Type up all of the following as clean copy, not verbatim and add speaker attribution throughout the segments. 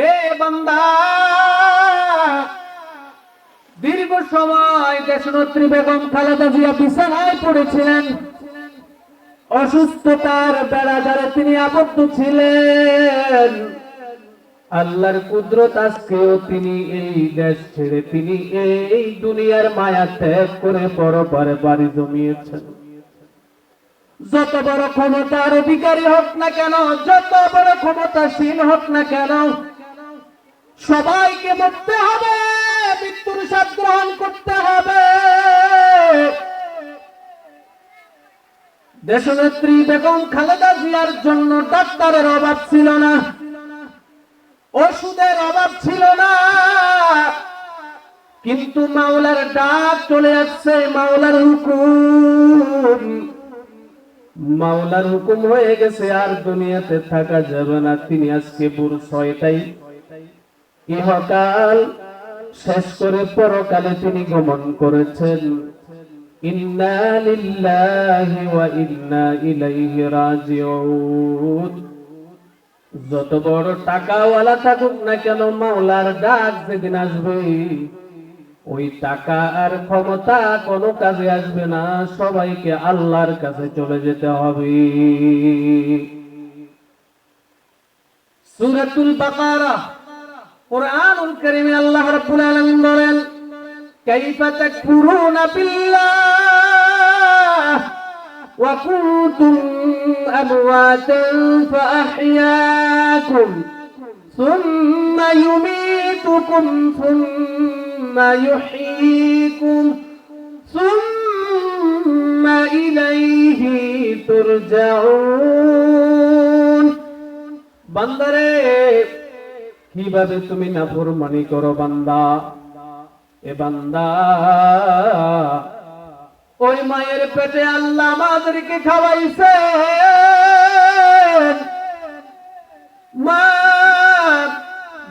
Speaker 1: এ বান্দা, দীর্ঘ সময় দেশনেত্রী বেগম খালেদা জিয়া বিছানায় পড়েছিলেন। অসুস্থতার বেড়াজালে তিনি আবদ্ধ ছিলেন। আল্লাহর কুদরত, আজকেও তিনি এই দেশ ছেড়ে তিনি এই দুনিয়ার মায়া ত্যাগ করে পরপারে বাড়ি জমিয়েছেন। যত বড় ক্ষমতার অধিকারী হোক না কেন, যত বড় ক্ষমতাসীন হোক না কেন, সবাইকে মরতে হবে, মৃত্যুর স্বাদ গ্রহণ করতে হবে। দেশনেত্রী বেগম খালেদা জিয়ার জন্য ডাক্তারের অভাব ছিল না, ওষুধের অভাব ছিল না, কিন্তু মাওলার ডাক চলে আসছে, মাওলার হুকুম, মাওলার হুকুম হয়ে গেছে, আর দুনিয়াতে থাকা যাবে না। তিনি আজকে ভোর 6টায় ইহকাল শেষ করে পরকালে তিনি গমন করেছেন। ইন্না লিল্লাহি ওয়া ইন্না ইলাইহি রাজিউন। যত বড় টাকাওয়ালা থাকুক না কেন, মাওলার ডাক যেদিন আসবে, ওই টাকা আর ক্ষমতা কোনো কাজে আসবে না, সবাইকে আল্লাহর কাছে চলে যেতে হবে। সূরাতুল বাকারা, কুরআনুল কারীমে আল্লাহ রাব্বুল আলামিন বলেন, কাইফা তাকফুরুনা বিল্লাহ ওয়া কুনতুম আমওয়াতান ফাআহইয়াকুম সুম্মা ইউমীতুকুম সুম্মা ইউহয়ীকুম সুম্মা ইলাইহি তুরজাউন। বান্দারে, কিভাবে তুমি নাফরমানি করো বান্দা? এ বান্দা, ওই মায়ের পেটে আল্লাহ আমাদেরকে খাওয়াইছে। মা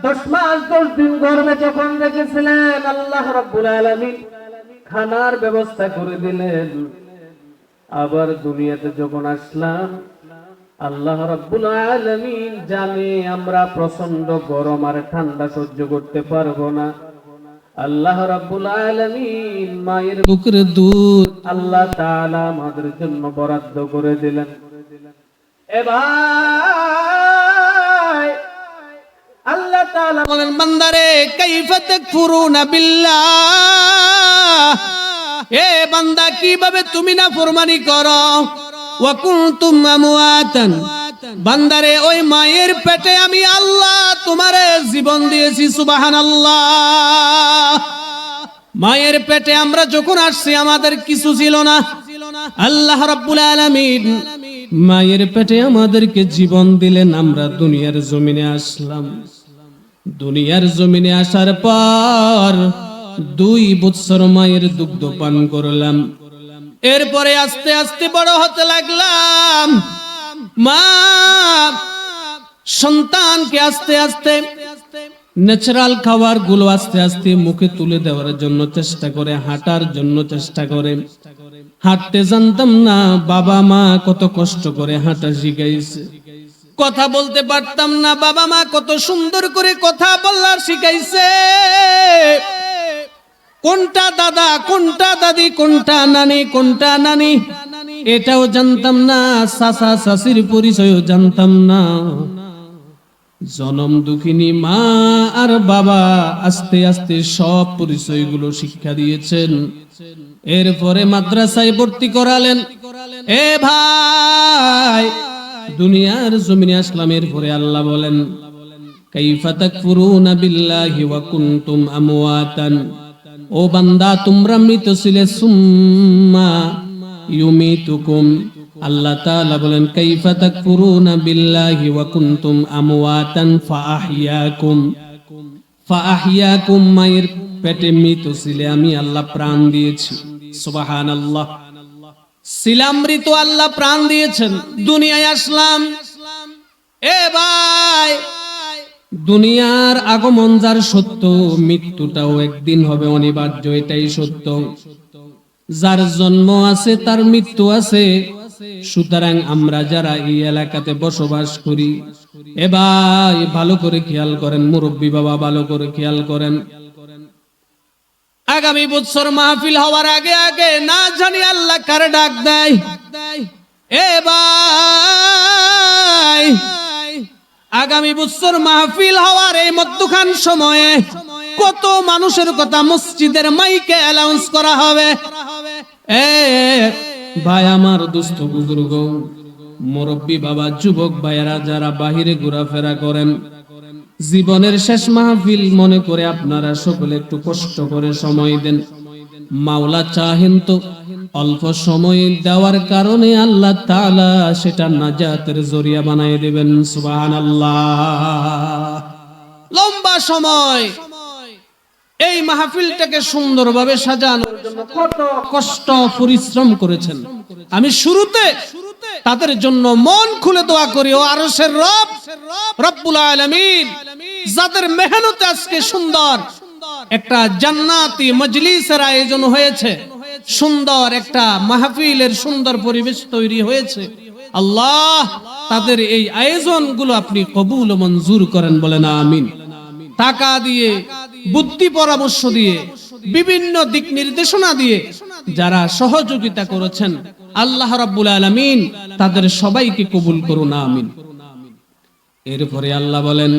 Speaker 1: 10 মাস 10 দিন গর্ভে যখন রেখেছিলেন, আল্লাহ রাব্বুল আলামিন খানার ব্যবস্থা করে দিলেন। আবার দুনিয়াতে যখন আসলাম, আল্লাহ রাব্বুল আলামিন জানে আমরা প্রচন্ড গরম আর ঠান্ডা সহ্য করতে পারবো না। আল্লাহ রাব্বুল আলামিন মায়ের বুকের দুধ আল্লাহ তাআলা আমাদের জন্য বরাদ্দ করে দিলেন। এ ভাই, আল্লাহ তাআলা বলেন, বান্দারে, কাইফা তাকফুরুনা বিল্লাহ, এ বান্দা, কিভাবে তুমি নাফরমানি করো? ওয়া কুনতুম আমওয়াতান, বান্দারে, ওই মায়ের পেটে আমি আল্লাহ তোমারে জীবন দিয়েছি। সুবহানাল্লাহ। মায়ের পেটে আমরা যখন আসছি আমাদের কিছু ছিল না। আল্লাহ রাব্বুল আলামিন মায়ের পেটে আমাদেরকে জীবন দিলেন, আমরা দুনিয়ার জমিনে আসলাম। দুনিয়ার জমিনে আসার পর 2 বছর মায়ের দুগ্ধ পান করলাম। এরপরে আস্তে আস্তে বড় হতে লাগলাম। মা সন্তানকে আস্তে আস্তে ন্যাচারাল খাবার গুলো আস্তে আস্তে মুখে তুলে দেওয়ার জন্য চেষ্টা করে, হাঁটার জন্য চেষ্টা করে। হাঁটতে জানতাম না, বাবা মা কত কষ্ট করে হাঁটা শিখাইছে। কথা বলতে পারতাম না, বাবা মা কত সুন্দর করে কথা বলার শিখাইছে। কোনটা দাদা, কোনটা দাদি, কোনটা নানি, কোনটা নানি এটাও জানতাম না। চাচা চাচির পরিচয়ও জানতাম না। জনম দুঃখিনী মা আর বাবা আস্তে আস্তে সব পরিচয়গুলো শিক্ষা দিয়েছেন। এরপরে মাদ্রাসায় ভর্তি করালেন। এ ভাই, দুনিয়ার জমিনে আসলাম। এরপরে আল্লাহ বলেন, কাইফা তাকফুরুনা বিল্লাহি ওয়া কুনতুম আমওয়াতান, ও বান্দা, তোমরা মৃত ছিলে, সুম্মা ইউমীতুকুম। আল্লাহ তাআলা বলেন, কাইফা তাকফুরুনা বিল্লাহি ওয়া কুনতুম আমওয়াতান ফাআহইয়াকুম। ফাআহইয়াকুম, মায়ের পেটে মৃত ছিলে, আমি আল্লাহ প্রাণ দিয়েছি। সুবহানাল্লাহ। ছিলাম মৃত, আল্লাহ প্রাণ দিয়েছেন, দুনিয়ায় আসলাম। এ ভাই, দুনিয়ার আগমন যার সত্য, মৃত্যুটাও একদিন হবে অনিবার্য, এটাই সত্য। যার জন্ম আছে তার মৃত্যু আছে,
Speaker 2: সুতরাং আমরা যারা এই এলাকাতে বসবাস করি, এ ভাই ভালো করে খেয়াল করেন, মুরব্বী বাবা ভালো করে খেয়াল করেন, আগামী বছর মাহফিল হওয়ার আগে আগে না জানি আল্লাহ কারে ডাক দেয়। এ ভাই, আগামী বছর মাহফিল হওয়ার এই মধ্যখান সময়ে কত মানুষের কথা মসজিদের মাইকে অ্যানাউন্স করা হবে। এ ভাই আমার দুস্থ বুজুর্গ, মুরব্বী বাবা, যুবক ভাইয়েরা যারা বাহিরে ঘোরাফেরা করেন, জীবনের শেষ মাহফিল মনে করে আপনারা সকলে একটু কষ্ট করে সময় দেন। মাওলা চাহেন তো অল্প সময় দেওয়ার কারণে আল্লাহ তাআলা সেটা নাজাতের জরিয়া বানিয়ে দেবেন। সুবহানাল্লাহ। লম্বা সময় এই মাহফিলটাকে সুন্দরভাবে সাজানোর জন্য কত কষ্ট পরিশ্রম করেছেন। আমি শুরুতে তাদের জন্য মন খুলে দোয়া করি, ও আরশের রব রব্বুল আলামিন যাদের মেহনতে আজকে সুন্দর একটা জান্নাতি মজলিসের আয়োজন হয়েছে, সুন্দর একটা মাহফিলের সুন্দর পরিবেশ তৈরি হয়েছে, আল্লাহ তাদের এই আয়োজনগুলো আপনি কবুল ও মঞ্জুর করেন, বলেন আমিন। টাকা দিয়ে, বুদ্ধি পরামর্শ দিয়ে, বিভিন্ন দিক নির্দেশনা দিয়ে যারা সহযোগিতা করেছেন, আল্লাহ রাব্বুল আলামিন তাদের সবাইকে কবুল করুন, আমিন। এরপরে আল্লাহ বলেন,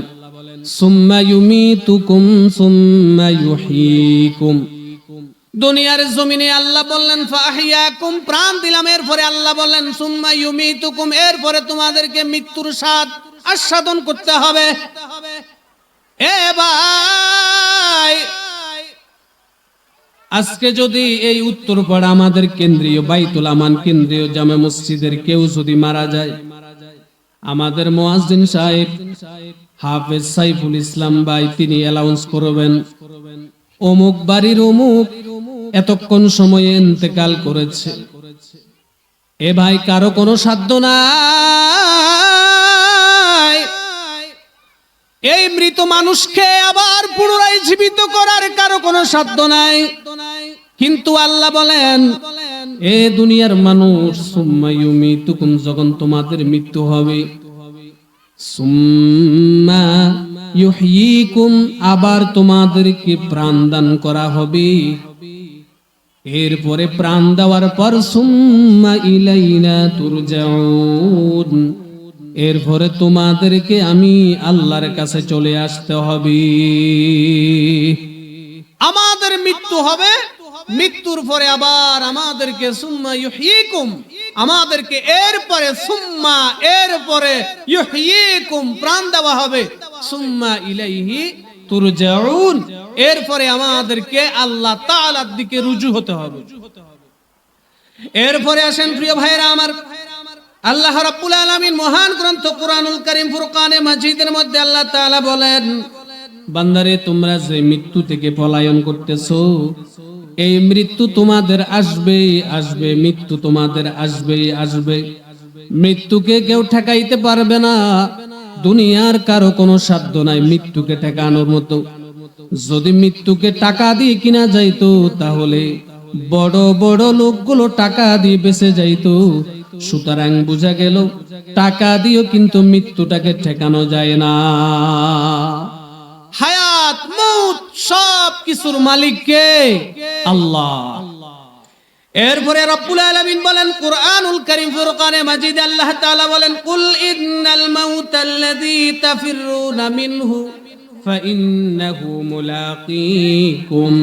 Speaker 2: সুম্মা ইউমিতুকুম সুম্মা ইউহয়িকুম। দুনিয়ার জমিনে আল্লাহ বললেন ফাহিয়াকুম, প্রাণ দিলাম। এরপরে আল্লাহ বললেন সুম্মা ইউমিতুকুম, এরপরে তোমাদেরকে মৃত্যুর স্বাদ আস্বাদন করতে হবে। এ ভাই, আজকে যদি এই উত্তরপাড়া আমাদের কেন্দ্রীয় বাইতুল আমান কেন্দ্রীয় জামে মসজিদের কেউ যদি মারা যায়, আমাদের মুয়াজ্জিন সাহেব হাফেজ সাইফুল ইসলাম ভাই তিনি অ্যানাউন্স করবেন, অমুক বাড়ির অমুক এতক্ষণ সময়ে ইন্তেকাল করেছে। এ ভাই, কারো কোনো সাধ্য নাই এই মৃত মানুষকে আবার পুনরায় জীবিত করার, কারো কোনো সাধ্য নাই। কিন্তু আল্লাহ বলেন, এ দুনিয়ার মানুষ, সুম্মা ইউমিতুকুম, যখন তোমাদের মৃত্যু হবে, সুম্মা ইউহয়িকুম, আবার তোমাদেরকে প্রাণ দান করা হবে। এরপরে প্রাণ দেওয়ার পর সুম্মা ইলাইনা তুরজাউন, এরপরে তোমাদেরকে আমি আল্লাহর কাছে চলে আসতে হবে। আমাদের মৃত্যু হবে, মৃত্যুর পরে আবার আমাদেরকে সুম্মা ইউহয়িকুম, আমাদেরকে এরপরে সুম্মা, এরপরে ইউহয়িকুম প্রাণ দেওয়া হবে, সুম্মা ইলাইহি তুরজাউন, এরপরে আমাদেরকে আল্লাহ তাআলার দিকে রুজু হতে হবে। এরপরে আসেন প্রিয় ভাইরা আমার, আল্লাহ রাব্বুল আলামিন মহান গ্রন্থ কুরআনুল কারীম ফুরকানে মাজিদের মধ্যে আল্লাহ তাআলা বলেন, বান্দারে তোমরা যে মৃত্যু থেকে পলায়ন করতেছো, এই মৃত্যু তোমাদের আসবে আসবে, মৃত্যু তোমাদের আসবে আসবে, মৃত্যুকে কেউ ঠেকাইতে পারবে না। দুনিয়ার কারো কোনো সাধ্য নাই মৃত্যুকে ঠেকানোর মতো। যদি মৃত্যুকে টাকা দিয়ে কিনা যাইতো, তাহলে বড় বড় লোকগুলো টাকা দিয়ে বেঁচে যাইতো। সুতরাং বুঝা গেল টাকা দিয়েও কিন্তু মৃত্যুটাকে ঠেকানো যায় না। হায়াত মউত সব কিছুর মালিক কে? আল্লাহ। এরপরে রব্বুল আলামিন বলেন কুরআনুল কারীম ফুরকানে মাজিদ আল্লাহ তাআলা বলেন, কুল ইন্নাল মাউতাল্লাযী তাফিরুনা মিনহু ফাইন্নাহু মুলাকীকুম।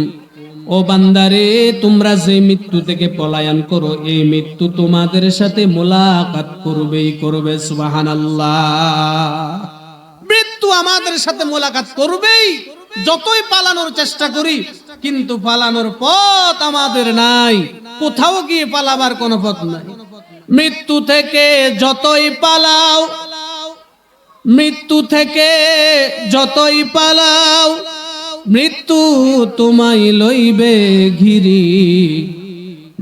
Speaker 2: ও বান্দারে, তোমরা যে মৃত্যু থেকে পলায়ন করো, এই মৃত্যু তোমাদের সাথে মুলাকাত করবেই করবে। সুবহানাল্লাহ। মৃত্যু আমাদের সাথে মুলাকাত করবেই, যতই পালানোর চেষ্টা করি, কিন্তু পালানোর পথ আমাদের নাই। কোথাও গিয়ে পালাবার কোনো পথ নাই। মৃত্যু থেকে যতই পালাও, মৃত্যু থেকে যতই পালাও, মৃত্যু তোমায় লইবে ঘিরি।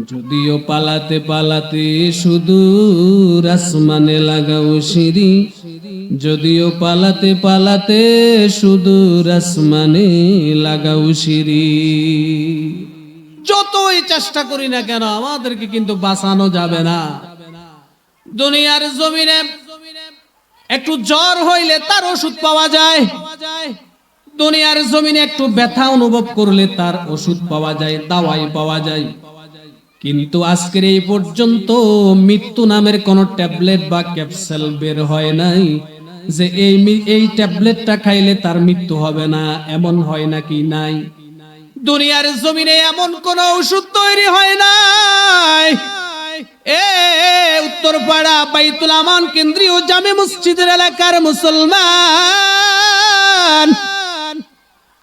Speaker 2: যদিও পালাতে পালাতে সুদূর আসমানে লাগাও সিঁড়ি, যদিও পালাতে পালাতে সুদূর আসমানে লাগাও সিঁড়ি। যতই চেষ্টা করি না কেন, আমাদেরকে কিন্তু বাঁচানো যাবে না। দুনিয়ার জমিনে একটু জ্বর হইলে তার ওষুধ পাওয়া যায়, দুনিয়ার জমিনে একটু ব্যথা অনুভব করলে তার ওষুধ পাওয়া যায়, দাওয়াই পাওয়া যায়। কিন্তু আজকের এই পর্যন্ত মৃত্যু নামের কোন ট্যাবলেট বা ক্যাপসুল বের হয় নাই যে এই ট্যাবলেটটা খাইলে তার মৃত্যু হবে না, এমন হয় নাকি? নাই। দুনিয়ার জমিনে এমন কোন ওষুধ তৈরি হয় নাই। এ উত্তরপাড়া বাইতুল আমান কেন্দ্রীয় জামে মসজিদের এলাকার মুসলমান,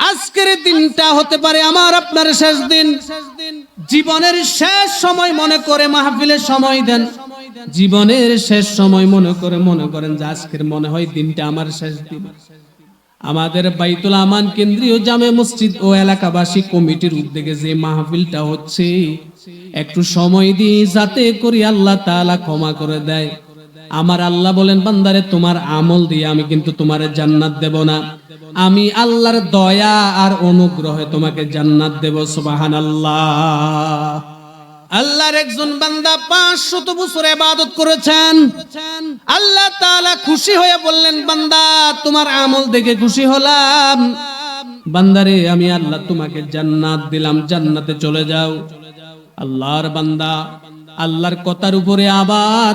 Speaker 2: আজকের দিনটা হতে পারে আমার আপনার শেষ দিন। জীবনের শেষ সময় মনে করে মাহফিলের সময় দেন, জীবনের শেষ সময় মনে করেন যে আজকের মনে হয় দিনটা আমার শেষ দিন। আমাদের বাইতুল আমান কেন্দ্রীয় জামে মসজিদ ও এলাকাবাসী কমিটির উদ্যোগে যে মাহফিলটা হচ্ছে, একটু সময় দিয়ে যাতে করি আল্লাহ তাআলা ক্ষমা করে দেয়। আমার আল্লাহ বলেন, বান্দারে তোমার আমল দিয়ে আমি কিন্তু তোমার জান্নাত দেব না, আমি আল্লাহর দয়া আর অনুগ্রহে তোমাকে জান্নাত দেব। সুবহানাল্লাহ। আল্লাহর একজন বান্দা 500 বছর ইবাদত করেছেন, আল্লাহ তাআলা খুশি হয়ে বললেন, বান্দা তোমার আমল দেখে খুশি হলাম, বান্দারে আমি আল্লাহ তোমাকে জান্নাত দিলাম, জান্নাতে চলে যাও। আল্লাহর বান্দা আল্লাহর কথার উপরে আবার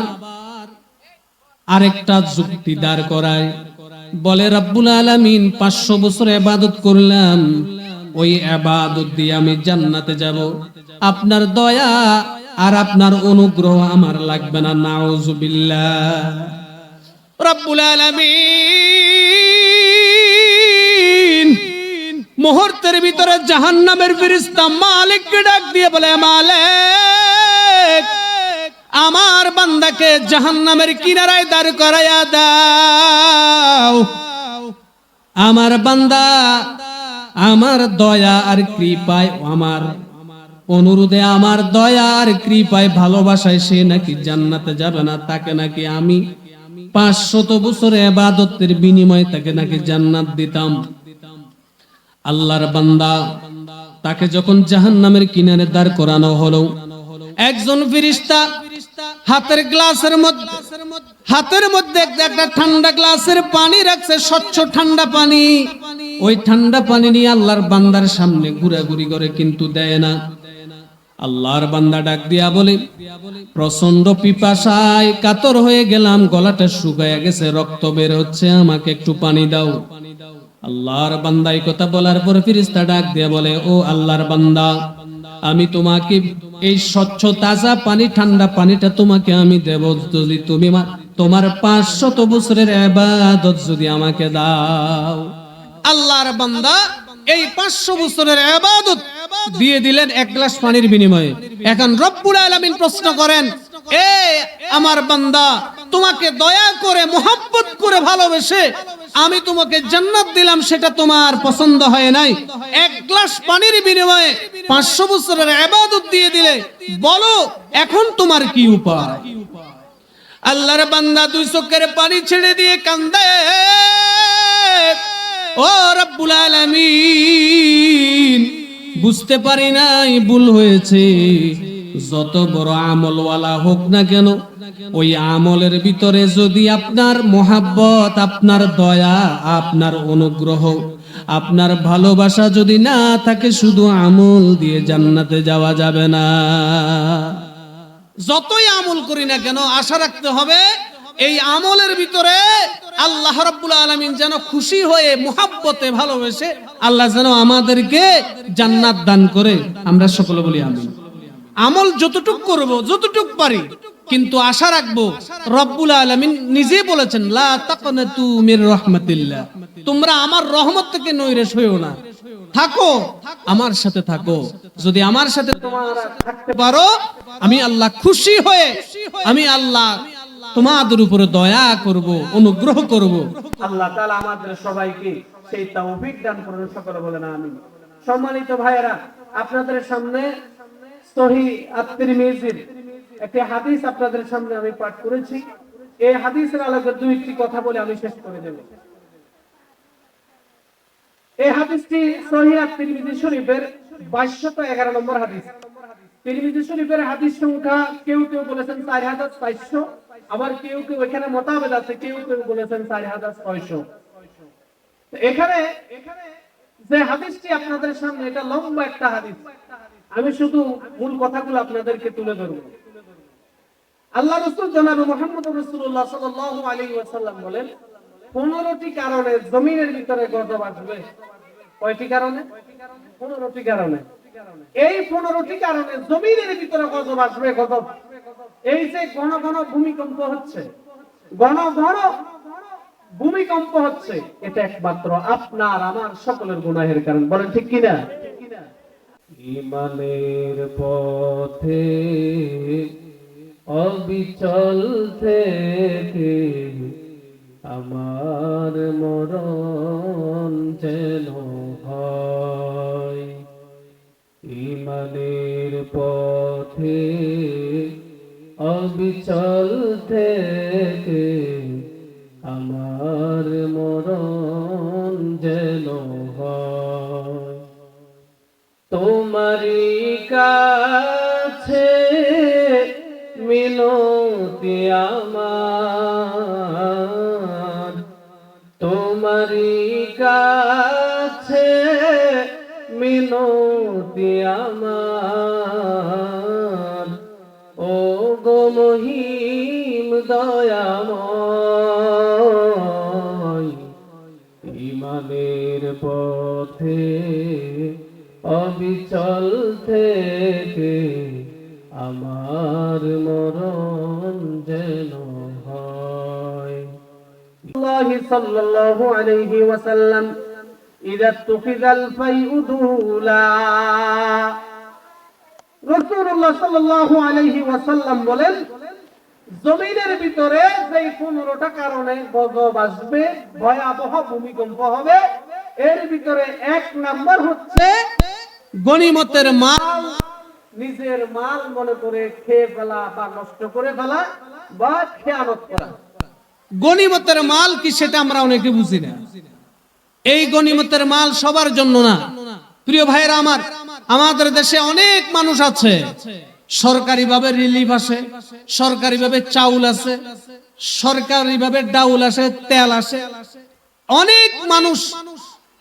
Speaker 2: আরেকটা যুক্তি দাঁড় করায়, বলে রব্বুল আলামিন 500 বছর ইবাদত করলাম, ওই ইবাদত দিয়ে আমি জান্নাতে যাব, আপনার দয়া আর আপনার অনুগ্রহ আমার লাগবে না। নাউজুবিল্লাহ। রব্বুল আলামিন মুহূর্তের ভিতরে জাহান্নামের ফেরেশতা মালিককে ডাক দিয়ে বলে, মালিক আমার বান্দাকে জাহান্নামের কিনারায় দাঁড় করাইয়া দাও। আমার বান্দা আমার দয়া আর কৃপায়, আমার অনুরোধে, আমার দয়া আর কৃপায় ভালোবাসায় সে নাকি জান্নাতে যাবে না, তাকে নাকি আমি 500 বছরের ইবাদতের বিনিময়ে তাকে নাকি জান্নাত দিতাম। আল্লাহর বান্দা তাকে যখন জাহান্নামের কিনারে দাঁড় করানো হলো, একজন ফেরেশতা হাতের মধ্যে একটা ঠান্ডা গ্লাসের পানি রাখছে, স্বচ্ছ ঠান্ডা পানি। ওই ঠান্ডা পানি নিয়ে আল্লাহর বান্দার সামনে ঘুরাঘুরি করে, কিন্তু দেয় না। আল্লাহর বান্দা ডাক দিয়া বলে, প্রচন্ড পিপাসায় কাতর হয়ে গেলাম, গলাটা শুকায় গেছে, রক্ত বের হচ্ছে, আমাকে একটু পানি দাও। আল্লাহর বান্দা এই কথা বলার পর ফেরেশতা ডাক দিয়া বলে, ও আল্লাহর বান্দা, আমি তোমাকে এই স্বচ্ছ তাজা পানি, ঠান্ডা পানিটা তোমাকে আমি দেব যদি তুমি তোমার 500 বছরের ইবাদত যদি আমাকে দাও। আল্লাহর বান্দা এই 500 বছরের ইবাদত দিয়ে দিলেন এক গ্লাস পানির বিনিময়ে। এখন রব্বুল আলামিন প্রশ্ন করেন, এ আমার বান্দা, তোমাকে দয়া করে মোহাব্বত করে ভালোবেসে আমি তোমাকে জান্নাত দিলাম, সেটা তোমার পছন্দ হয় নাই, এক গ্লাস পানির বিনিময়ে 500 বছরের ইবাদত দিয়ে দিলে, বলো এখন তোমার কি উপায়? আল্লাহর বান্দা দুই চোখের পানি ছেড়ে দিয়ে কান্দে, ও রব্বুল আলামিন, বুঝতে পারি নাই, ভুল হয়েছে। যত বড় আমলওয়ালা হোক না কেন, ওই আমলের ভিতরে যদি আপনার মোহাব্বত, আপনার দয়া, আপনার অনুগ্রহ, আপনার ভালোবাসা যদি না থাকে, শুধু আমল দিয়ে জান্নাতে যাওয়া যাবে না। যতই আমল করি না কেন, আশা রাখতে হবে এই আমলের ভিতরে আল্লাহ রাব্বুল আলামিন যেন খুশি হয়ে মুহাব্বতে ভালোবেসে আল্লাহ যেন আমাদেরকে জান্নাত দান করে। আমরা সকলে বলি আমিন। আমল যতটুক করব, যতটুক পারি, কিন্তু আশা রাখবো রব্বুল আলামিন নিজে বলেছেন, লা তাকনাতু মির রাহমাতিল্লাহ, তোমরা আমার রহমত থেকে নৈরাশ হইও না, থাকো আমার সাথে থাকো। যদি আমার সাথে তোমরা থাকতে পারো, আমি আল্লাহ খুশি হয়ে, আমি আল্লাহ তোমাদের উপরে দয়া করব, অনুগ্রহ করব।
Speaker 1: আল্লাহ তাআলা আমাদের সবাইকে সেই তৌফিক দান করুন, সকলে বলেন আমিন। সম্মানিত ভাইয়েরা, আপনাদের সামনে সহিহ আত-তিরমিজির একটি হাদিস আপনাদের সামনে আমি পাঠ করেছি। এই হাদিসের আলোকে দুইটি কথা বলে আমি শেষ করে দেব। এই হাদিসটি সহিহ আত-তিরমিজি শরীফের 2211 নম্বর হাদিস। তিরমিজি শরীফের হাদিস সংখ্যা কেউ কেউ বলেছেন 4500, আবার কেউ কেউ এখানে মতভেদ আছে, কেউ কেউ বলেছেন 4600। এখানে যে হাদিসটি আপনাদের সামনে, এটা লম্বা একটা হাদিস, আমি শুধু মূল কথাগুলো আপনাদেরকে তুলে ধরব। আল্লাহ রাসূল জনাব মুহাম্মদুর রাসূলুল্লাহ সাল্লাল্লাহু আলাইহি ওয়াসাল্লাম বলেন 15টি কারণে জমিনের ভিতরে গজব আসবে। কয়টি কারণে? 15টি কারণে। এই 15টি কারণে জমিনের ভিতরে গজব আসবে। গজব, এই যে ঘন ঘন ভূমিকম্প হচ্ছে, ঘন ঘন ভূমিকম্প হচ্ছে, এটা একমাত্র আপনার আমার সকলের গুনাহের কারণ। বলেন ঠিক কিনা? ঈমানের পথে অবিচল থেকে আমার মরণ যেন হয়। ঈমানের পথে অবিচল থেকে আমার মরণ যেন হয়। তোমারই কাছে মিনতি আমার, তোমারই কাছে মিনতি আমার, ও গো মহিম দয়াময়। ঈমানের পথে অবিচল থেকে আমার মরণ যেন হয়। আল্লাহ সাল্লাল্লাহু আলাইহি ওয়াসাল্লাম ইযা তুখিযাল ফাইউ দুলা, রাসূলুল্লাহ সাল্লাল্লাহু আলাইহি ওয়াসাল্লাম বলেন জমিনের ভিতরে যেই 15টা কারণে গজব আসবে, ভয়াবহ ভূমিকম্প হবে, এর ভিতরে এক নাম্বার হচ্ছে
Speaker 2: গনিমতের মাল
Speaker 1: নিজের মাল মনে করে খেয়ে ফেলা বা নষ্ট করে ফেলা বা খেয়ানত করা।
Speaker 2: গনিমতের মাল কি সেটা আমরা অনেকে বুঝি না। এই গনিমতের মাল সবার জন্য না। প্রিয় ভাইরা আমার, আমাদের দেশে অনেক মানুষ আছে সরকারিভাবে রিলিফ আসে, সরকারিভাবে চাউল আসে, সরকারিভাবে ডাউল আসে, তেল আসে। অনেক মানুষ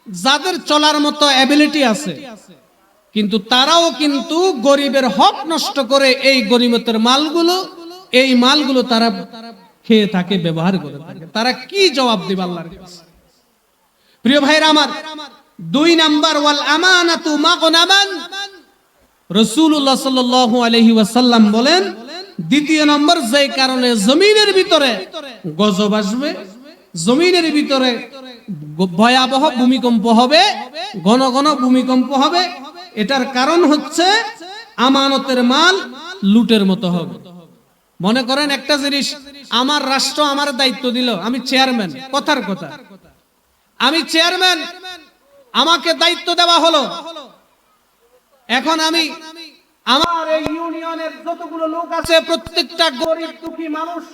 Speaker 2: যাদের চলার মতো অ্যাবিলিটি আছে, কিন্তু তারাও কিন্তু গরিবের হক নষ্ট করে এই গনিমতের মালগুলো, এই মালগুলো তারা খেয়ে থাকে, ব্যবহার করে থাকে। তারা কি জবাব দিবে আল্লাহর কাছে? প্রিয় ভাইরা আমার, 2 নাম্বার ওয়াল আমানাতু মাগনামান, রাসূলুল্লাহ সাল্লাল্লাহু আলাইহি ওয়াসাল্লাম বলেন দ্বিতীয় নম্বর যে কারণে জমিনের ভিতরে গজব আসবে, জমিনের ভিতরে ভয়াবহ ভূমিকম্প হবে, ঘন ঘন ভূমিকম্প হবে, এটার কারণ হচ্ছে আমানতের মাল লুটের মতো হবে। মনে করেন একটা জিনিস, আমার রাষ্ট্র আমার দায়িত্ব দিল, আমি চেয়ারম্যান, কথার কথা, আমি চেয়ারম্যান, আমাকে দায়িত্ব দেওয়া হলো। এখন আমি আমার এই ইউনিয়নের যতগুলো লোক আছে, প্রত্যেকটা গরিব দুঃখী মানুষ,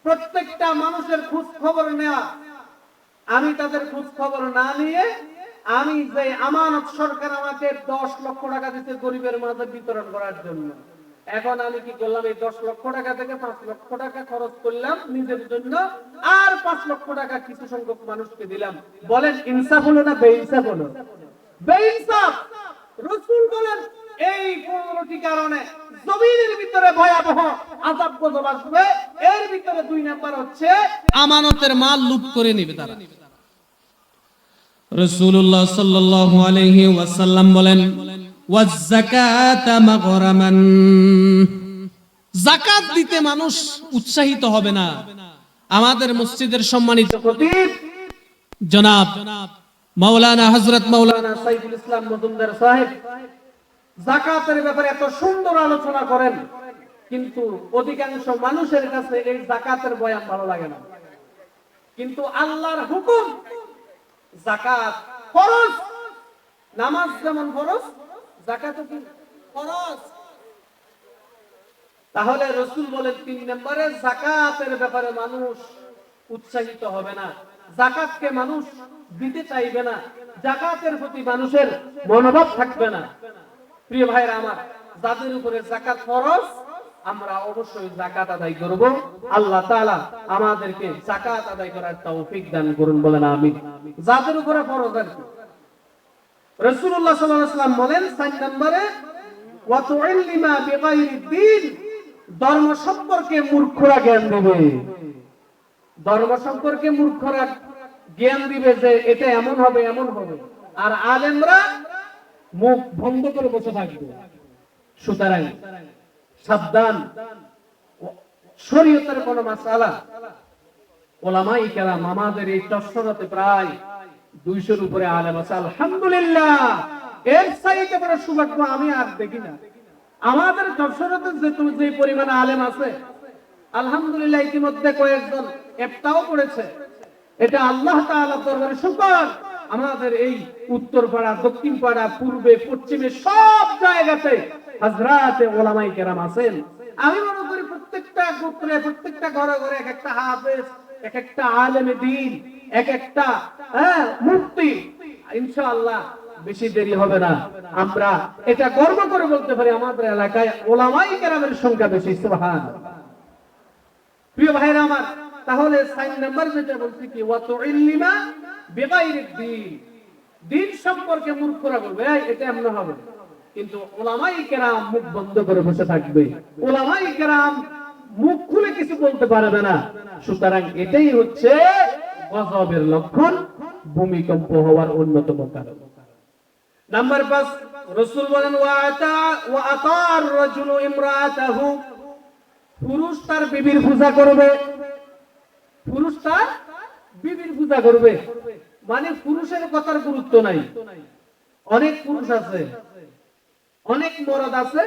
Speaker 2: প্রত্যেকটা মানুষের খোঁজ খবর নেওয়া। আমি তাদের খোঁজ খবর না নিয়ে আমি যে আমানত সরকার আমাকে 10 লক্ষ টাকা দিতে গরিবের মাঝে বিতরণ করার জন্য, এখন আমি কি করলাম, এই 10 লক্ষ টাকা থেকে 5 লক্ষ টাকা খরচ করলাম নিজের জন্য, আর 5 লক্ষ টাকা কিছু সংখ্যক মানুষকে দিলাম। বলেন ইনসাফ হলো না বেইনসাফ হলো? বেইনসাফ। রাসূল বলেন এই 15টি কারণে জমিনের ভিতরে ভয়াবহ আযাব গজব আসবে। এর ভিতরে 2 নাম্বার হচ্ছে আমানতের মাল লুট করে নেবে তারা। রাসূলুল্লাহ সাল্লাল্লাহু আলাইহি ওয়াসাল্লাম বলেন ওয়াজ যাকাতা মাগরামান, যাকাত দিতে মানুষ উৎসাহিত হবে না। আমাদের মসজিদের সম্মানিত
Speaker 1: খতিব
Speaker 2: জনাব মাওলানা হযরত মাওলানা
Speaker 1: সাইফুল ইসলাম মজুমদার সাহেব যাকাতের ব্যাপারে এত সুন্দর আলোচনা করেন, কিন্তু অধিকাংশ মানুষের কাছে এই যাকাতের বয়ান ভালো লাগে না। কিন্তু আল্লাহর হুকুম, যাকাত ফরজ, নামাজ যেমন ফরজ, যাকাতও কি ফরজ। তাহলে রাসূল বলেন 3 নম্বরে যাকাতের ব্যাপারে মানুষ উৎসাহিত হবে না, যাকাতকে মানুষ দিতে চাইবে না, যাকাতের প্রতি মানুষের মনোভাব থাকবে না। প্রিয় ভাইরা আমার, যাদের উপরে যাকাত ফরজ আমরা অবশ্যই যাকাত আদায় করব। আল্লাহ তাআলা আমাদেরকে যাকাত আদায় করার তৌফিক দান করুন, বলেন আমিন। যাদের উপরে ফরজ আর কি, রাসূলুল্লাহ সাল্লাল্লাহু আলাইহি ওয়াসাল্লাম বলেন 4 নম্বরে ওয়া তুইল্লিমা বিগাইরি দ্বীন, ধর্ম সম্পর্কে মূর্খরা জ্ঞান দিবে। ধর্ম সম্পর্কে মূর্খরা জ্ঞান দিবে যে এটা এমন হবে এমন হবে, আর আলেমরা মুখ বন্ধ করে বসে থাকবে। সুতরাং সাবধান, শরীয়তের কোন মাসআলা উলামায়ে কেরাম আমাদের এই চশরাতে প্রায় 200-এর উপরে আলেম আছে, আলহামদুলিল্লাহ। এর চাইতে বড় সৌভাগ্য আমি আর দেখি না। আমাদের চশরাতে যে পরিমাণ আলেম আছে, আলহামদুলিল্লাহ, ইতিমধ্যে কয়েকজন ইফতাও করেছে। এটা আল্লাহ তাআলার দরবারে শুকর। আমাদের এই উত্তর পাড়া, দক্ষিণ পাড়া, পূর্বে পশ্চিমে সব জায়গাতে হযরতে উলামায়ে কেরাম আছেন। আমি মনে করি প্রত্যেকটা গোত্রে, প্রত্যেকটা ঘরে ঘরে এক একটা হাফেজ, এক একটা আলেমে দ্বীন, এক একটা মুফতি। ইনশাআল্লাহ বেশি দেরি হবে না, আমরা এটা গর্ব করে বলতে পারি আমাদের এলাকায় উলামায়ে কেরামের সংখ্যা বেশি। সুবহানাল্লাহ। প্রিয় ভাইরা আমার, তাহলে 4 নাম্বার যেটা বলছি কি, ওয়া তুইল্লিমা বিগাইরি দ্বীন, দ্বীন সম্পর্কে মূর্খরা বলবে এটা এমন হবে, কিন্তু উলামায়ে কেরাম মুখ বন্ধ করে বসে থাকবে। উলামায়ে কেরাম মুখ খুলে কিছু বলতে পারবে না। সুতরাং এটাই হচ্ছে গজবের লক্ষণ, ভূমিকম্প হওয়ার অন্যতম কারণ। নাম্বার 5, রাসূল বলেন ওয়া আতার রাজুলু ইমরাতাহু, পুরুষ তার বিবির পূজা করবে। পুরুষ তার বিবির পূজা করবে মানে পুরুষের কথার গুরুত্ব নাই। অনেক পুরুষ আছে, অনেক মরদ আছে,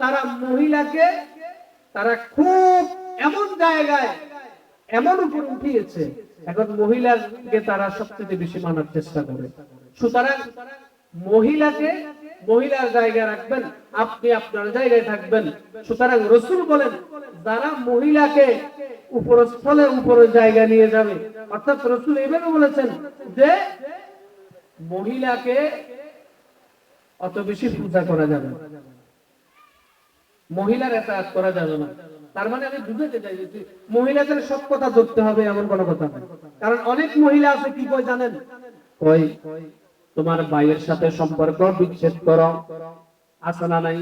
Speaker 1: তারা মহিলাকে তারা খুব এমন জায়গায় এমন উপর উঠিয়েছে, এখন মহিলাকে তারা সবচেয়ে বেশি মানার চেষ্টা করে। সুতরাং মহিলাকে মহিলার জায়গায় রাখবেন, আপনি আপনার জায়গায় থাকবেন। সুতরাং রাসূল বলেন যারা মহিলাকে উপরস্থলে উপরের জায়গা নিয়ে যাবে, অর্থাৎ রাসূল এভাবে বলেছেন যে মহিলাকে অত বেশি পূজা করা যাবে না, মহিলার এতায়াত করা যাবে না। তার মানে আমি বুঝাতে চাই যে মহিলাদের সব কথা ধরতে হবে এমন কোনো কথা নেই। কারণ অনেক মহিলা আছে কি কয় জানেন, কই তোমার ভাইয়ের সাথে সম্পর্ক বিচ্ছেদ করো, আছে না নাই?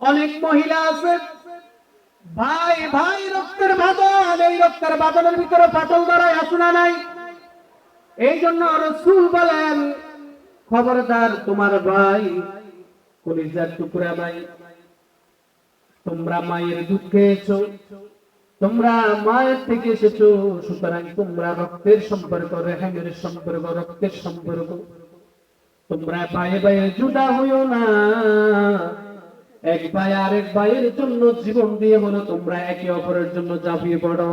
Speaker 1: অনেক মহিলা আছে ভাই ভাই রক্তের বাঁধন, এই রক্তের বাঁধনের ভিতরে ফাটল ধরায়, আছে না নাই? এই জন্য রাসূল বলেন খবরদার, তোমার ভাই কলিজার টুকরা ভাই, তোমরা মায়ের দুধ খেয়েছো, তোমরা মায়ের থেকে এসেছো, সুতরাং তোমরা রক্তের সম্পর্ক, রেহেমের সম্পর্ক, রক্তের সম্পর্ক, তোমরা ভাইয়ে ভাইয়ে জুদা হইও না। এক ভাই আরেক ভাইয়ের জন্য জীবন দিয়ে বলো তোমরা একে অপরের জন্য ঝাঁপিয়ে পড়ো।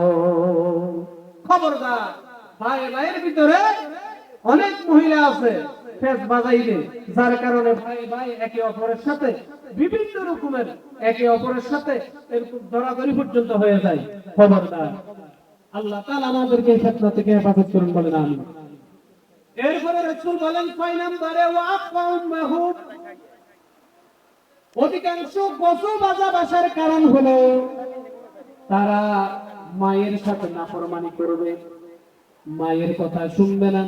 Speaker 1: খবরদার, ভাই ভাইয়ের ভিতরে অনেক মহিলা আছে ফেস বাজাইবে, যার কারণে ভাই ভাই একে অপরের সাথে বিভিন্ন রকমের একে অপরের সাথে এরকম ধরাধরি পর্যন্ত হয়ে যায়। খবরদার, আল্লাহ তাআলা আমাদেরকে এই ফিতনা থেকে হেফাজত করুন, বলেন আমিন। এরপরে রাসূল বলেন 6 নম্বরে ওয়াকফাউমাহু, অধিকাংশ গজব আযাব আসার কারণ হলো তারা মায়ের সাথে নাফরমানি করবে, মায়ের কথা শুনবে না,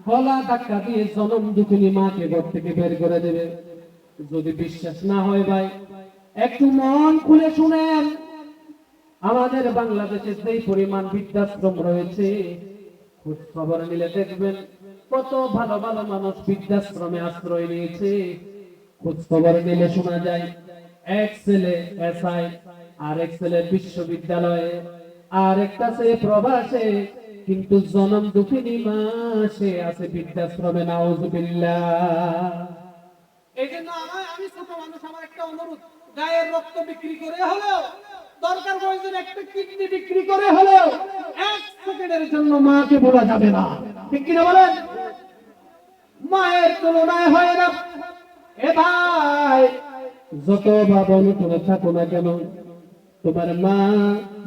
Speaker 1: গলা ধাক্কা দিয়ে জনম দুঃখিনী মাকে ঘর থেকে বের করে দেবে। যদি বিশ্বাস না হয় ভাই, একটু মন খুলে শুনেন, আমাদের বাংলাদেশে যেই পরিমাণ বৃদ্ধাশ্রম রয়েছে, খোঁজ খবর নিলে দেখবেন কত ভালো ভালো মানুষ বৃদ্ধাশ্রমে আশ্রয় নিয়েছে। খোঁজ খবর নিলে শোনা যায় এক ছেলে এসআই, আর এক ছেলে বিশ্ববিদ্যালয়ে, আর একটা ছেলে প্রবাসে, কিন্তু জনম দুঃখিনী মা সে আছে বৃদ্ধাশ্রমে। নাউযুবিল্লাহ। এই জন্য আমি ছোট মানুষ, আমার একটা অনুরোধ, গায়ের রক্ত বিক্রি করে হলেও, দরকার প্রয়োজন একটা কিডনি বিক্রি করে হলেও এক সেকেন্ডের জন্য মাকে বলা যাবে না, ঠিক কিনা বলেন? মায়ের তুলনায় হয় না। এ ভাই, যত বাবন করে থাকো না কেন, তোমার মা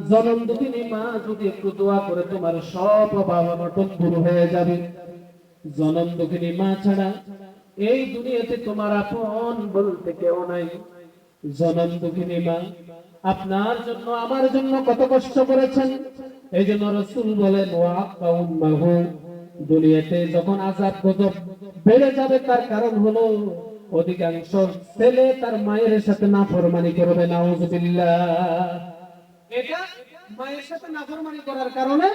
Speaker 1: জনম দুঃখিনী মা যদি একটু দোয়া করে, তোমার সব অভাব অনটন দূর হয়ে যাবে। জনম দুঃখিনী মা ছাড়া এই দুনিয়াতে তোমার আপন বলতে কেউ নাই। জনম দুঃখিনী মা আপনার জন্য আমার জন্য কত কষ্ট করেছেন। এই জন্য রাসূল বলেন ওয়াক্কা উম্মাহু, দুনিয়াতে যখন আযাব গজব বেড়ে যাবে তার কারণ হলো অধিকাংশ ছেলে তার মায়ের সাথে নাফরমানি করবে। নাউযুবিল্লাহ। এটা মায়ের সাথে নাফরমানি করার কারণে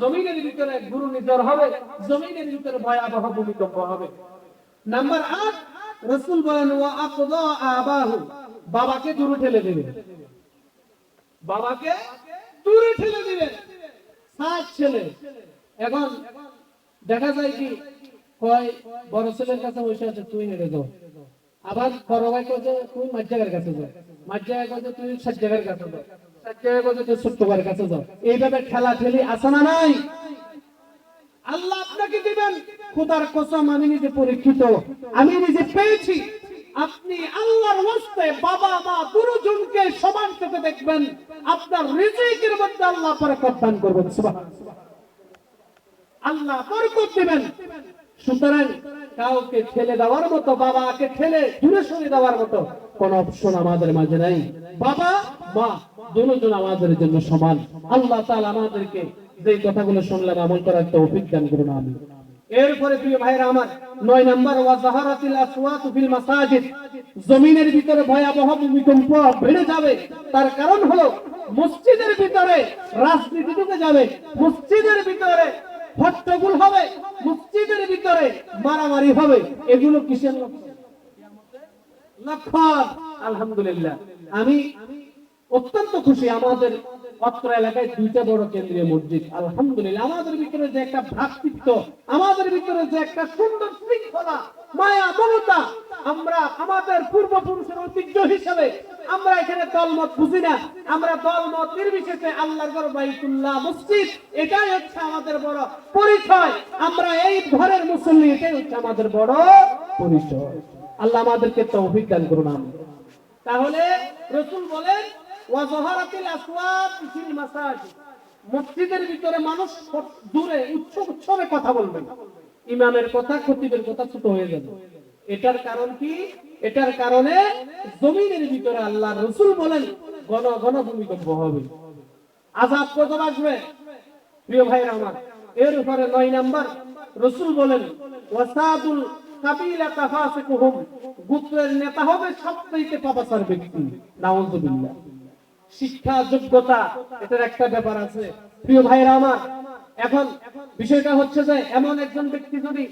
Speaker 1: জমিনের ভিতরে ঘূর্ণিঝড় হবে, জমিনের ভিতরে ভয়াবহ ভূমিকম্প হবে। নাম্বার 8, রাসূল বলেন ওয়া আকদা আবাহু, বাবাকে দূরে ঠেলে দিবেন। বাবাকে দূরে ঠেলে দিবেন। 7 ছেলে এখন দেখা যায় কি কয় বড় ছেলের কাছে বসে আছে, তুই হেরে যাও। আবার বড় ভাই কয় যে তুই মাঝজাগার কাছে যাও, মাঝজাগার কয় যে তুই সাজ্জাগার কাছে যাও, সাজ্জাগার কয় যে তুই ছোট্ট ভাইয়ের কাছে যাও। এইভাবে খেলা ঠেলি আছে না নাই? আল্লাহ আপনাকে দিবেন। খোদার কসম আমি নিজে পরীক্ষিত, আমি নিজে পেয়েছি। আপনি আল্লাহর ওয়াস্তে বাবা মা দুজনকে সমান চোখে দেখবেন, আপনার রিজিকের মধ্যে আল্লাহ বরকত দান করবেন। সুবহানাল্লাহ। আল্লাহ বরকত দিবেন। সুতরাং কাউকে ঠেলে দেওয়ার মতো, বাবাকে ঠেলে দূরে সরিয়ে দেওয়ার মতো কোন অপশন আমাদের মাঝে নাই। বাবা মা দুজন আমাদের জন্য সমান। আল্লাহ তাআলা আমাদেরকে যে কথাগুলো শুনলাম আমল করার তৌফিক দান করুন, আমিন। এরপরে প্রিয় ভাইরা আমার 9 নাম্বার ওয়া যাহারাতিল আসওয়াতু ফিল মাসাজিদ, জমিনের ভিতরে ভয়াবহ ভূমিকম্প বেড়ে যাবে তার কারণ হলো মসজিদের ভিতরে রাজনীতি ঢুকে যাবে, মসজিদের ভিতরে হট্টগোল হবে, মসজিদের ভিতরে মারামারি হবে। এগুলো কিসের লক্ষণ? আলহামদুলিল্লাহ আমি অত্যন্ত খুশি, আমাদের অত্র এলাকায় 2টা বড় কেন্দ্রীয় মসজিদ। আলহামদুলিল্লাহ আমাদের ভিতরে যে একটা ভ্রাতৃত্ব, আমাদের ভিতরে যে একটা সুন্দর শৃঙ্খলা, মায়া মমতা, আমরা আমাদের পূর্বপুরুষের ঐতিহ্য হিসেবে আমরা এখানে দলমত বুঝি না। আমরা দলমত নির্বিশেষে আল্লাহর ঘর বাইতুল্লাহ মসজিদ, এটাই হচ্ছে আমাদের বড় পরিচয়। আমরা এই ঘরের মুসল্লি, এটাই হচ্ছে আমাদের বড় পরিচয়। আল্লাহ আমাদেরকে তৌফিক দান করুন, আমিন। তাহলে রাসূল বলেন ওয়া যাহারাতিল আসওয়াত ফিল মাসাজিদ, মসজিদের ভিতরে মানুষ দূরে উচ্চস্বরে কথা বলবে, ইমামের কথা খতিবের কথা ছোট হয়ে যাবে। এটার কারণ কি? এটার কারণে জমিনের ভিতরে আল্লাহর রাসূল বলেন ঘন ঘন ভূমিকম্প হবে, আযাব গজব আসবে। প্রিয় ভাইরা আমার, এর উপরে 9 নাম্বার রাসূল বলেন ওয়াসাদুল কাবিলা তাফাসিকুহুম, গোত্রের নেতা হবে সবচেয়ে পাপাচার ব্যক্তি। নাউযুবিল্লাহ। শিক্ষা যোগ্যতা এটার একটা ব্যাপার আছে প্রিয় ভাইরা আমার। এখন বিষয়টা হচ্ছে যে এমন একজন ব্যক্তি যদি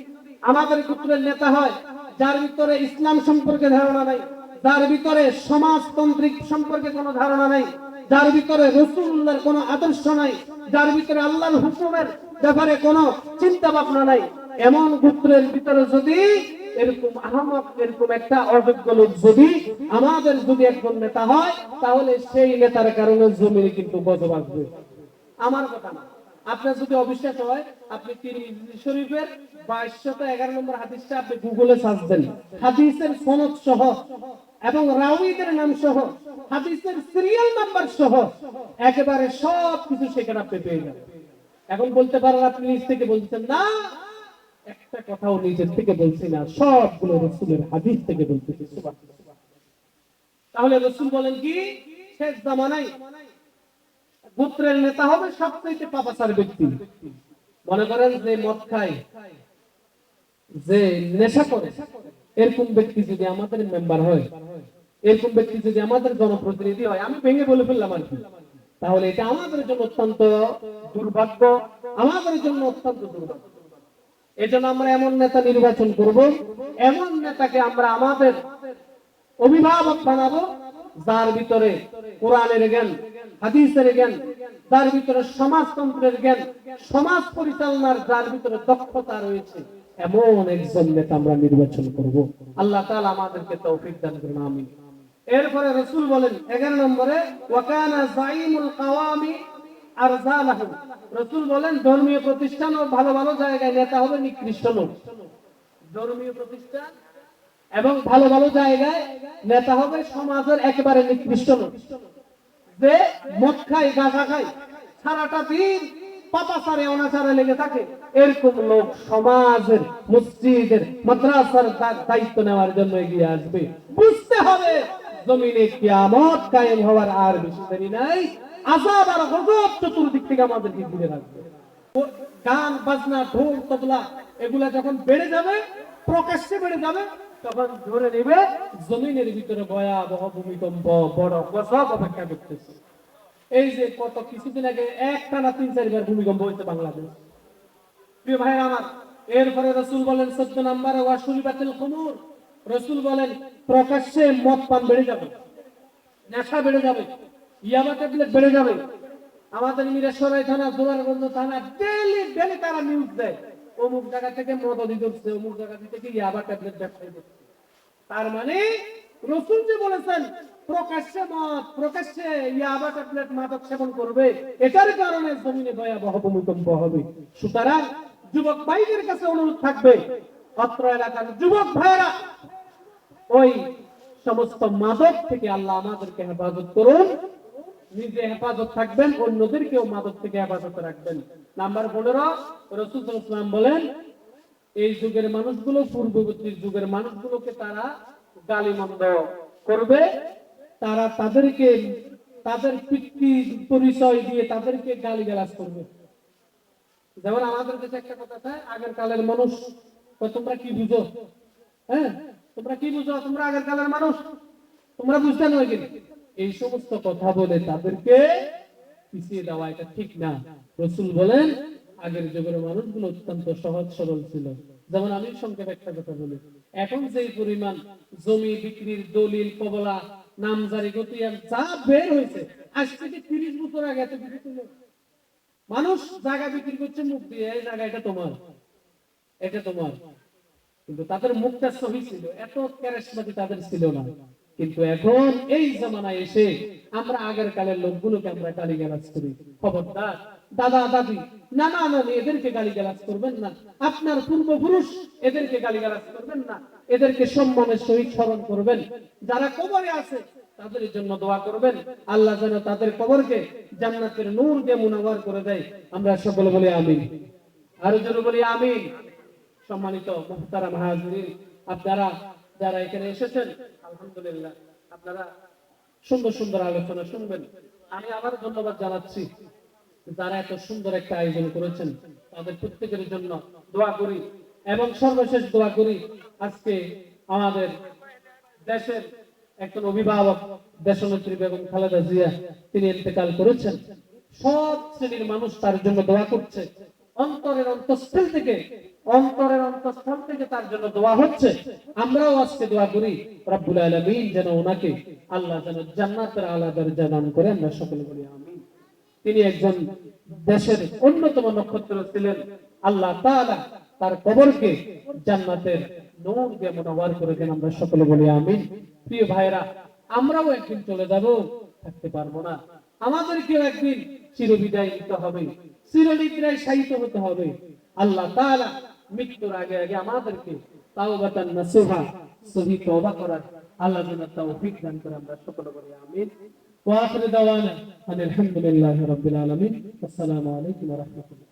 Speaker 1: আমাদের গোত্রের নেতা হয় যার ভিতরে ইসলাম সম্পর্কে ধারণা নাই, যার ভিতরে সমাজতান্ত্রিক সম্পর্কে কোনো ধারণা নাই, যার ভিতরে রাসূলুল্লাহর কোনো আদর্শ নাই, যার ভিতরে আল্লাহর হুকুমের ব্যাপারে কোনো চিন্তা ভাবনা নাই, এমন গোত্রের ভিতরে যদি এরকম আহমক, এরকম একটা অযোগ্য লোক যদি আমাদের যদি একজন নেতা হয়, তাহলে সেই নেতার কারণে জমিনে কিন্তু গজব আসবে। আমার কথা না, আপনার যদি অবিশ্বাস হয় আপনি তিরমিজি শরীফের 2211 নম্বর হাদিসটা আপনি গুগলে সার্চ দেন, হাদিসের সনদ সহ এবং রাওয়ীদের নাম সহ, হাদিসের সিরিয়াল নাম্বার সহ একেবারে সব কিছু সেখানে আপনি পেয়ে যাবেন। এখন বলতে পারেন আপনি নিজ থেকে বলছেন না, একটা কথাও নিজের থেকে বলছি না, সবগুলো রাসূলের হাদিস থেকে বলতেছি। সুবহানাল্লাহ। তাহলে রাসূল বলেন কি, শেষ জামানায় গোত্রের নেতা হবে সবচেয়ে পাপাচার ব্যক্তি। মনে করেন যে মদ খায়, যে নেশা করে, এরকম ব্যক্তি যদি আমাদের মেম্বার হয়, এরকম ব্যক্তি যদি আমাদের জনপ্রতিনিধি হয়, আমি ভেঙে বলে ফেললাম আর কি, তাহলে এটা আমাদের জন্য অত্যন্ত দুর্ভাগ্য, আমাদের জন্য অত্যন্ত দুর্ভাগ্য। এজন্য আমরা এমন নেতা নির্বাচন করব, এমন নেতাকে আমরা আমাদের অভিভাবক বানাবো, যার ভিতরে কোরআনের জ্ঞান, হাদিসের জ্ঞান, যার ভিতরে সমাজতন্ত্রের জ্ঞান, সমাজ পরিচালনার যার ভিতরে দক্ষতা রয়েছে, এমন একজন নেতা আমরা নির্বাচন করব। আল্লাহ তাআলা আমাদেরকে তৌফিক দান করুন, আমিন। এরপরে রাসূল বলেন 11 নম্বরে ওয়া কানা যাইমুল কাওয়ামি আরজালাহু, রাসূল বলেন ধর্মীয় প্রতিষ্ঠান ও ভালো ভালো জায়গায় নেতা হবে নিকৃষ্ট লোক। ধর্মীয় প্রতিষ্ঠান এবং ভালো ভালো জায়গায় নেতা হবে সমাজের একেবারে নিকৃষ্ট লোক, যে মদ খায়, গাঁজা খায়, সারাটা দিন পাপাচারে অনাচারে লেগে থাকে, এরকম লোক সমাজের, মসজিদের, মাদ্রাসার দায়িত্ব নেওয়ার জন্য এগিয়ে আসবে। বুঝতে হবে জমিনে কিয়ামত কায়েম হওয়ার আর বেশি দেরি নাই। আযাব আর গজব চতুর্দিক থেকে আমাদেরকে ঘিরে রাখবে। গান বাজনা ঢোল তবলা এগুলা যখন বেড়ে যাবে, প্রকাশ্যে বেড়ে যাবে, তখন ধরে নেবে জমিনের ভিতরে ভয়াবহ ভূমিকম্প, বড় গজব অপেক্ষা করতেছে। এই যে কত কিছুদিন আগে একটানা 3-4 বার ভূমিকম্প হয়েছে বাংলাদেশ। প্রিয় ভাইরা আমার, এরপরে রাসূল বলেন 14 নম্বরে ওয়াশুরিবাতিল খুমুর, রাসূল বলেন প্রকাশ্যে মদ পান বেড়ে যাবে, নেশা বেড়ে যাবে, ইয়াবা ট্যাবলেট বেড়ে যাবে। আমাদের মিরাসরাই থানা, জোয়ারগঞ্জ থানা ডেলি তারা নিউজ দেয়, অমুক জায়গা থেকে মদ দিচ্ছে, অমুক জায়গা থেকে ইয়াবা ট্যাবলেট ব্যবসায়ী দিচ্ছে। তার মানে রাসূল যে বলেছেন প্রকাশ্যে মদ, প্রকাশ্যে ইয়াবা ট্যাবলেট মাদক সেবন করবে, এটার কারণে জমিনে ভয়াবহ ভূমিকম্প হবে। সুতরাং যুবক ভাইদের কাছে অনুরোধ থাকবে, অত্র এলাকার যুবক ভাইরা ওই সমস্ত মাদক থেকে আল্লাহ আমাদেরকে হেফাজত করুন, নিজে হেফাজত থাকবেন, অন্যদেরকেও মাদক থেকে হেফাজত রাখবেন। নাম্বার 15, রাসূল সাল্লাল্লাহু আলাইহি ওয়াসাল্লাম বলেন এই যুগের মানুষগুলো পূর্ববর্তী যুগের মানুষগুলোকে তারা গালিমন্দ করবে, তারা তাদেরকে তাদের পিতৃ পরিচয় দিয়ে তাদেরকে গালিগালাজ করবে। যেমন আমাদের দেশে একটা কথা আছে, আগের কালের মানুষ, তোমরা কি বুঝো, হ্যাঁ তোমরা কি বুঝো, তোমরা আগের কালের মানুষ, তোমরা বুঝতে নয় কি, এই সমস্ত কথা বলে তাদেরকে পিছিয়ে দেওয়া এটা ঠিক না। রাসূল বলেন আগের যুগের মানুষগুলো অত্যন্ত সহজ সরল ছিল। যেমন আমি সংক্ষেপে একটা কথা বলি, এখন যে পরিমাণ জমি বিক্রির দলিল কবলা নামজারি গতিয়ান যা বের হয়েছে, আজ থেকে 30 বছর আগে এত কিছু ছিল? মানুষ জায়গা বিক্রি করছে মুখ দিয়ে, এই জায়গা এটা তোমার, এটা তোমার, কিন্তু তাদের মুখটা সহি ছিল, এত ক্যারিজমাটি তাদের ছিল না। কিন্তু এখন এই জামানায় এসে আমরা আগের কালের লোকগুলোকে আমরা গালিগালাজ করি। খবরদার, দাদা দাদি নানা নানি এদেরকে গালিগালাজ করবেন না, আপনার পূর্বপুরুষ এদেরকে গালিগালাজ করবেন না, এদেরকে সম্মানের সহিত স্মরণ করবেন। যারা কবরে আছে তাদের জন্য দোয়া করবেন, আল্লাহ যেন তাদের কবরকে জান্নাতের নূর দিয়ে মুনাওয়ার করে দেয়। আমরা সকলে বলি আমিন, আরো জোরে বলি আমিন। সম্মানিত মুহতারাম হাজিরিন, আপনারা যারা এখানে এসেছেন, আলহামদুলিল্লাহ আপনারা সুন্দর সুন্দর আলোচনা শুনবেন। আমি আবার ধন্যবাদ জানাচ্ছি যারা এত সুন্দর একটা আয়োজন করেছেন, তাদের প্রত্যেকের জন্য দোয়া করি। এবং সর্বশেষ দোয়া করি, আজকে আমাদের দেশের একজন অভিভাবক দেশনেত্রী বেগম খালেদা জিয়া, তিনি ইন্তেকাল করেছেন। সব শ্রেণীর মানুষ তার জন্য দোয়া করছে, অন্তরের অন্তঃস্থল থেকে, অন্তরের অন্তঃস্থল থেকে তার জন্য দোয়া হচ্ছে। আমরাও আজকে দোয়া করি রব্বুল আলামিন যেন ওনাকে আল্লাহ যেন জান্নাতের আলা দরজা দান করে। আমরা সকলে বলি আমিন। তিনি একজন দেশের অন্যতম নক্ষত্র ছিলেন। আল্লাহ তাআলা তার কবরকে জান্নাতের নূর দিয়ে মুনাওয়ার করে দেন। আমরা সকলে বলি আমিন। প্রিয় ভাইরা, আমরাও একদিন চলে যাব, থাকতে পারবো না। আমাদেরকেও একদিন চিরবিদায় নিতে হবে, চিরনিদ্রায় শায়িত হতে হবে। আল্লাহ তাআলা মৃত্যুর আগে আগে আমাদেরকে তাওবাতান নাসুহা, সহি তওবা করার আল্লাহ যেন তৌফিক দান করে। আমরা সকলে বলি আমিন। ওয়া আখিরু দাওয়ানা আলহামদুলিল্লাহি রাব্বিল আলামিন। আসসালামু আলাইকুম ওয়া রাহমাতুল্লাহ।